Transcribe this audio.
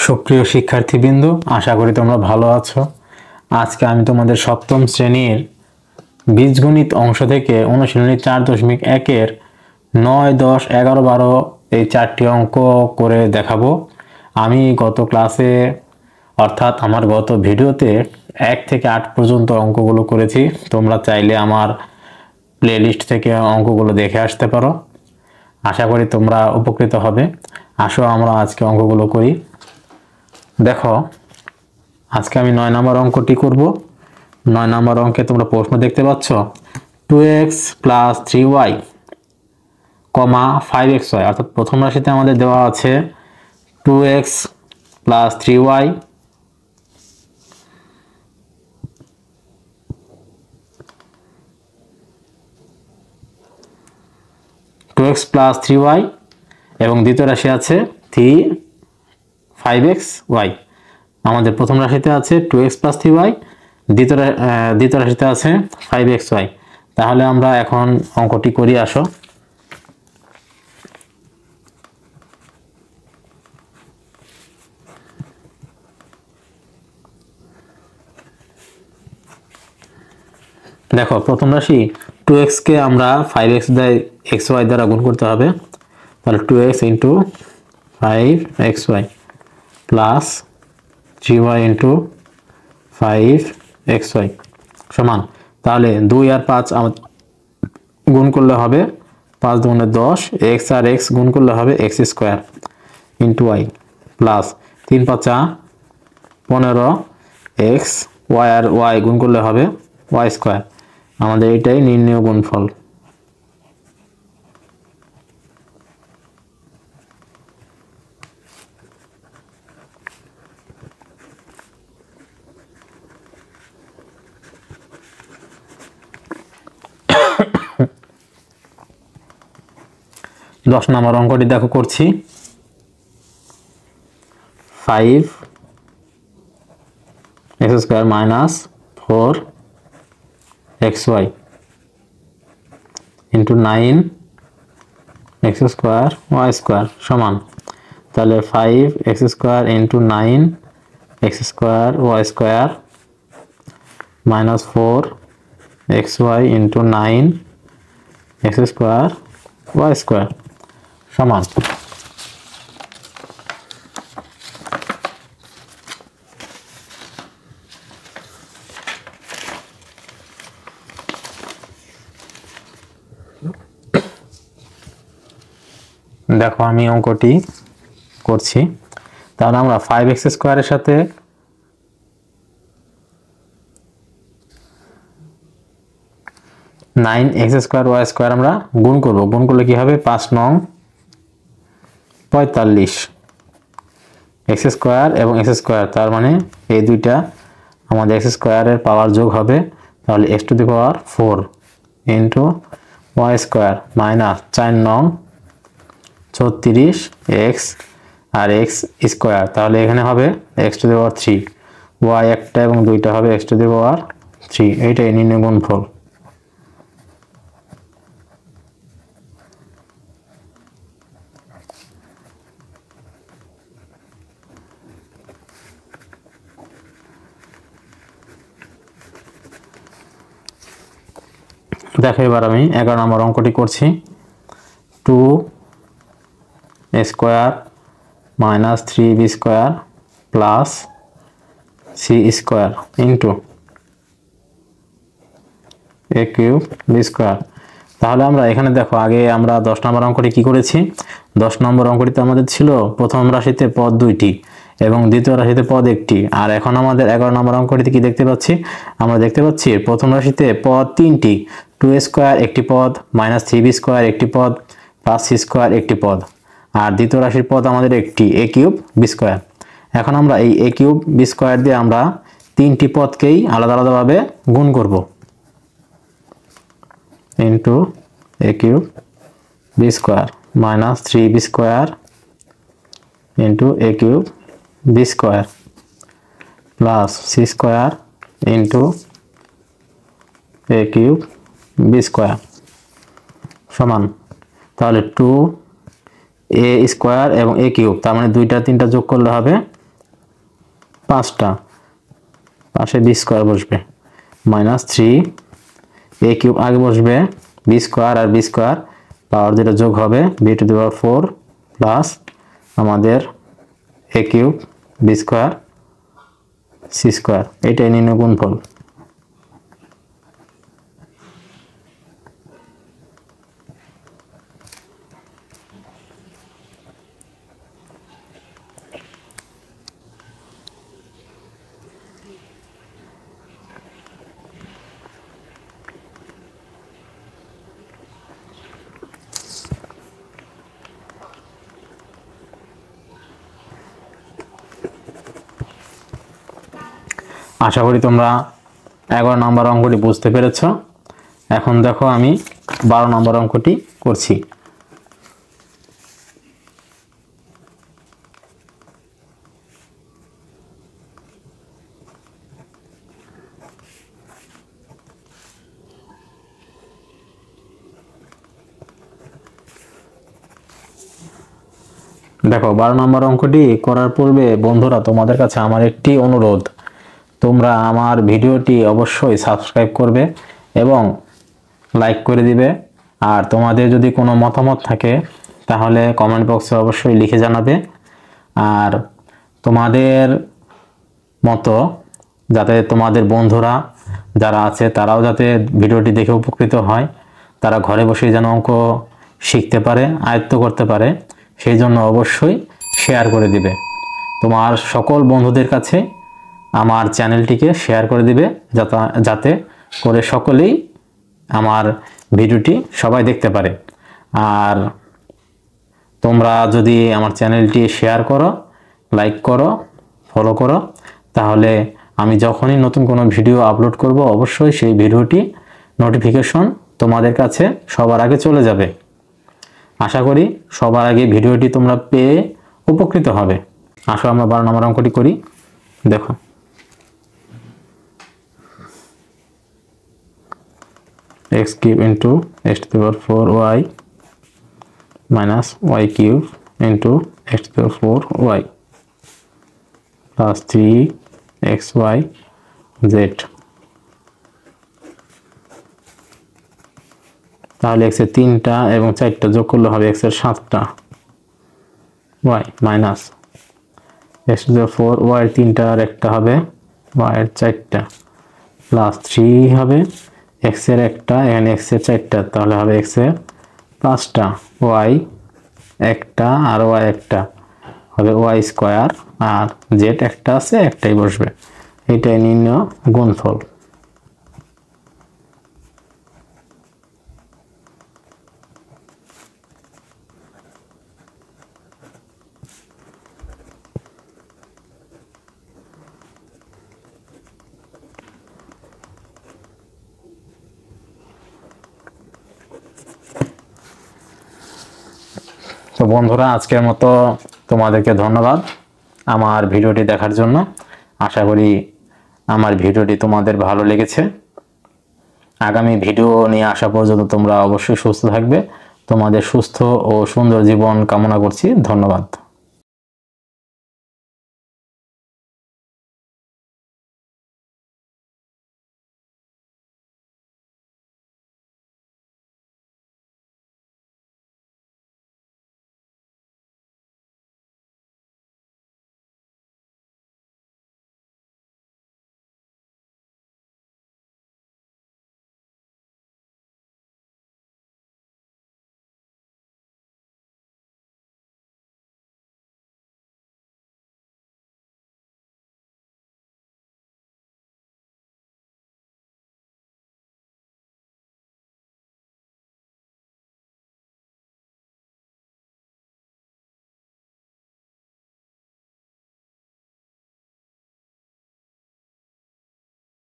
সুপ্রিয় শিক্ষার্থীবৃন্দ, আশা করি তোমরা ভালো আছো। আজকে আমি তোমাদের সপ্তম শ্রেণীর বীজগণিত অংশ থেকে অনুশীলনী 4.1-এর 9, 10, 11, 12 এই চারটি অঙ্ক করে দেখাবো। আমি গত ক্লাসে অর্থাৎ আমার গত ভিডিওতে 1 থেকে 8 পর্যন্ত অঙ্কগুলো করেছি। তোমরা চাইলে আমার প্লেলিস্ট থেকে অঙ্কগুলো দেখে আসতে পারো। আশা করি তোমরা উপকৃত হবে। আসো আমরা আজকে অঙ্কগুলো করি। দেখো, আজকে আমি 9 নম্বর অঙ্কটি করব। 9 নম্বর অঙ্কে তোমরা প্রশ্ন দেখতে পাচ্ছ 2x + 3y, 5xy, অর্থাৎ প্রথম রাশিতে আমাদের দেওয়া আছে 2x + 3y, 2x + 3y এবং দ্বিতীয় রাশি আছে 5xy। আমাদের প্রথম রাশিতে আছে 2x + 3y, দ্বিতীয় রাশিতে আছে 5xy। তাহলে আমরা এখন অঙ্কটি করি। আসো, দেখো প্রথম রাশি 2x কে আমরা 5xy দ্বারা গুণ করতে হবে। তাহলে 2x × 5xy plus 3y × 5xy সমান, তাহলে 2 আর 5 গুণ করলে হবে 5 × 10, x আর x গুণ করলে হবে x² × y plus 3 × 5 = 15, x, y আর y গুণ করলে হবে y²। আমাদের এটাই নির্ণেয় গুণফল। দশ নম্বর অঙ্কটি দেখো করছি। 5x² - 4xy × 9x² y² সমান, তাহলে 5x² × 9x² y² - 4xy × 9x² y² সমান। দেখো আমি অঙ্কটি করছি। তাহলে আমরা 5x² এর সাথে 9x² y² আমরা গুণ করব। গুণ করলে কি হবে? 5 নং 45, x² এবং x², তার মানে এই দুইটা আমাদের x² এর পাওয়ার যোগ হবে। তাহলে x⁴ × y² মাইনাস 4 নং 36 x আর x², তাহলে এখানে হবে x⁴, y একটা এবং দুইটা হবে x⁴। এইটাই নির্ণয় গুণফল। দেখো এবার আমি 11 নম্বর অঙ্কটি করছি। 2a² - 3b² plus c² × a³ b²। তাহলে আমরা এখানে দেখো, আগে আমরা 10 নম্বর অঙ্কটি কি করেছি? 10 নম্বর অঙ্কটিতে আমাদের ছিল প্রথম রাশিতে পদ 2টি এবং দ্বিতীয় রাশিতে পদ 1টি। আর এখন আমাদের 11 নম্বর অঙ্কটিতে কি দেখতে পাচ্ছি? আমরা দেখতে পাচ্ছি প্রথম রাশিতে পদ 3টি, 2a² একটি পদ, -3b² একটি পদ, প্লাস c² একটি পদ। আর দ্বিতীয় রাশির পদ আমাদের একটি, a³ b²। এখন আমরা এই a³ b² দিয়ে আমরা 3টি পদকেই আলাদা আলাদাভাবে গুণ করব। × a³ b² -3b² × a³ b² plus c² × a³ b² সমান, তাহলে 2a² এবং a³, তার মানে 2টা 3টা যোগ করলে হবে 5টা, পাশে বি স্কোয়ার বসবে, মাইনাস 3 এ কিউব আগে বসবে, বি স্কোয়ার আর বি স্কোয়ার পাওয়ার 0 যোগ হবে, B to the power 4 plus আমাদের A cube B square C square, এটাই নির্ণয় গুণফল। আশা করি তোমরা 11 নম্বর অঙ্কটি বুঝতে পেরেছ। এখন দেখো আমি 12 নম্বর অঙ্কটি করছি। দেখো 12 নম্বর অঙ্কটি করার পূর্বে বন্ধুরা তোমাদের কাছে আমার একটি অনুরোধ, তোমরা আমার ভিডিওটি অবশ্যই সাবস্ক্রাইব করবে এবং লাইক করে দিবে। আর তোমাদের যদি কোনো মতামত থাকে তাহলে কমেন্ট বক্সে অবশ্যই লিখে জানাবে। আর তোমাদের মতো যাতে তোমাদের বন্ধুরা যারা আছে তারাও যাতে ভিডিওটি দেখে উপকৃত হয়, তারা ঘরে বসে যেন অঙ্ক শিখতে পারে, আয়ত্ত করতে পারে, সেই জন্য অবশ্যই শেয়ার করে দিবে। তোমার সকল বন্ধুদের কাছে আমার চ্যানেলটিকে শেয়ার করে দিবে, যাতে করে সকলেই আমার ভিডিওটি সবাই দেখতে পারে। আর তোমরা যদি আমার চ্যানেলটি শেয়ার করো, লাইক করো, ফলো করো, তাহলে আমি যখনই নতুন কোনো ভিডিও আপলোড করব অবশ্যই সেই ভিডিওটি নোটিফিকেশন তোমাদের কাছে সবার আগে চলে যাবে। আশা করি সবার আগে ভিডিওটি তোমরা পেয়ে উপকৃত হবে। আসো আমরা 12 নম্বর অঙ্কটি করি। দেখো x cube into x to the power 4y minus y cube into x to the power 4y plus 3xy z। তাহলে x এর 3টা এবং 4টা যোগ করলে হবে x এর 7টা, y minus x to the 4y এর 3টা আর একটা হবে, y এর 4টা প্লাস 3 হবে x এর একটা, এখানে x এর 4টা, তাহলে হবে x এর 5টা, y একটা আর y একটা হবে y স্কয়ার, আর z একটা আছে, একটাই বসবে। এটাই নির্ণয় গুণফল। তো বন্ধুরা আজকের মতো তোমাদেরকে ধন্যবাদ আমার ভিডিওটি দেখার জন্য। আশা করি আমার ভিডিওটি তোমাদের ভালো লেগেছে। আগামী ভিডিও নিয়ে আসা পর্যন্ত তোমরা অবশ্যই সুস্থ থাকবে। তোমাদের সুস্থ ও সুন্দর জীবন কামনা করছি। ধন্যবাদ।